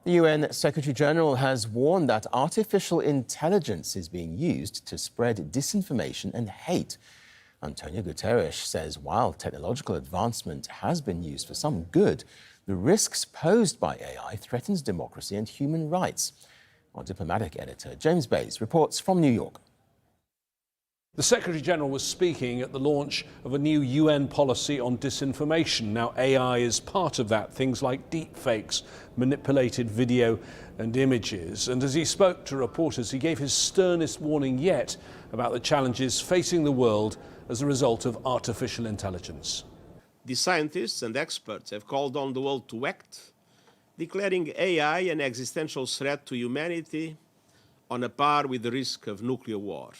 The UN Secretary-General has warned that artificial intelligence is being used to spread disinformation and hate. Antonio Guterres says while technological advancement has been used for some good, the risks posed by AI threatens democracy and human rights. Our diplomatic editor, James Bays, reports from New York. The Secretary-General was speaking at the launch of a new UN policy on disinformation. Now, AI is part of that, things like deepfakes, manipulated video and images. And as he spoke to reporters, he gave his sternest warning yet about the challenges facing the world as a result of artificial intelligence. The scientists and experts have called on the world to act, declaring AI an existential threat to humanity on a par with the risk of nuclear war.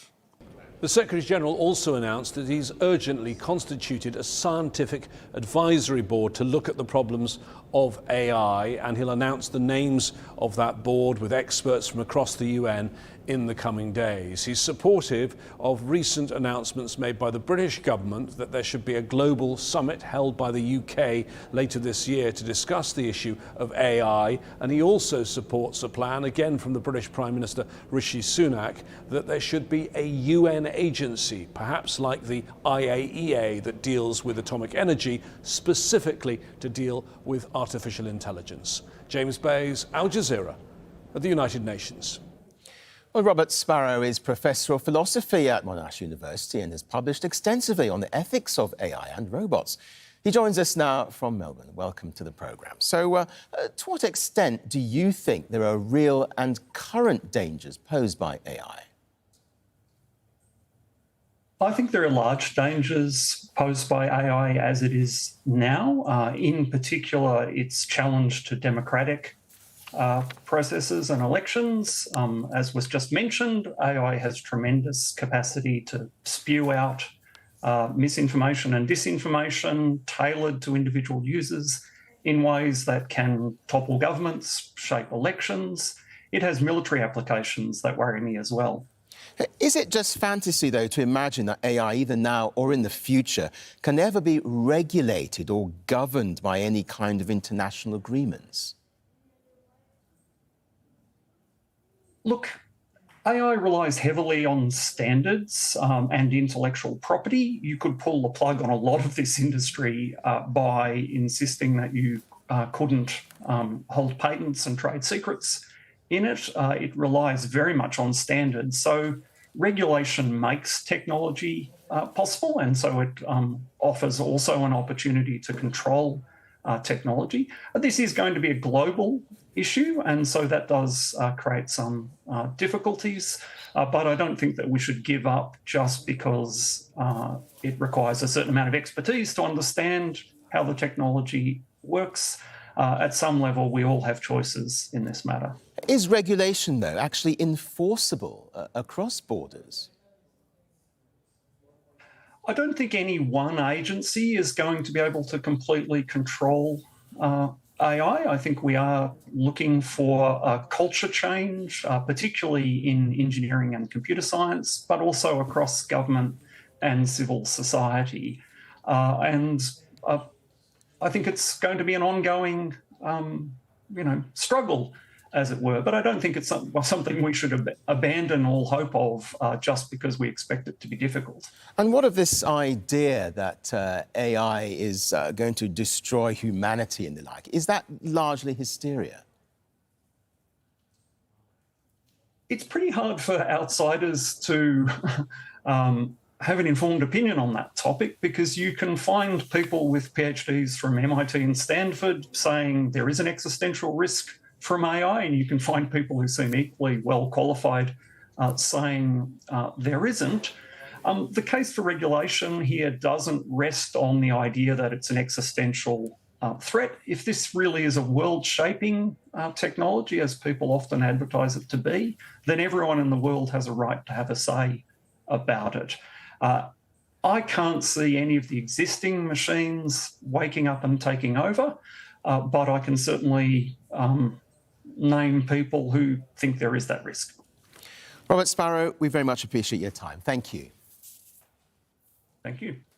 The Secretary-General also announced that he's urgently constituted a scientific advisory board to look at the problems of AI, and he'll announce the names of that board with experts from across the UN in the coming days. He's supportive of recent announcements made by the British government that there should be a global summit held by the UK later this year to discuss the issue of AI, and he also supports a plan, again from the British Prime Minister Rishi Sunak, that there should be a UN agency, perhaps like the IAEA that deals with atomic energy, specifically to deal with artificial intelligence. James Bays, Al Jazeera, at the United Nations. Well, Robert Sparrow is Professor of Philosophy at Monash University and has published extensively on the ethics of AI and robots. He joins us now from Melbourne. Welcome to the programme. So, to what extent do you think there are real and current dangers posed by AI? I think there are large dangers posed by AI as it is now. In particular, its challenge to democratic processes and elections. As was just mentioned, AI has tremendous capacity to spew out misinformation and disinformation tailored to individual users in ways that can topple governments, shape elections. It has military applications that worry me as well. Is it just fantasy, though, to imagine that AI, either now or in the future, can ever be regulated or governed by any kind of international agreements? Look, AI relies heavily on standards and intellectual property. You could pull the plug on a lot of this industry by insisting that you couldn't hold patents and trade secrets in it. It relies very much on standards. So regulation makes technology possible, and so it offers also an opportunity to control technology. This is going to be a global issue, and so that does create some difficulties, but I don't think that we should give up just because it requires a certain amount of expertise to understand how the technology works. At some level, we all have choices in this matter. Is regulation, though, actually enforceable across borders? I don't think any one agency is going to be able to completely control AI. I think we are looking for a culture change, particularly in engineering and computer science, but also across government and civil society. I think it's going to be an ongoing, struggle, as it were. But I don't think it's something we should abandon all hope of just because we expect it to be difficult. And what of this idea that AI is going to destroy humanity and the like? Is that largely hysteria? It's pretty hard for outsiders to have an informed opinion on that topic, because you can find people with PhDs from MIT and Stanford saying there is an existential risk from AI, and you can find people who seem equally well qualified saying there isn't. The case for regulation here doesn't rest on the idea that it's an existential threat. If this really is a world-shaping technology, as people often advertise it to be, then everyone in the world has a right to have a say about it. I can't see any of the existing machines waking up and taking over, but I can certainly name people who think there is that risk. Robert Sparrow, we very much appreciate your time. Thank you. Thank you.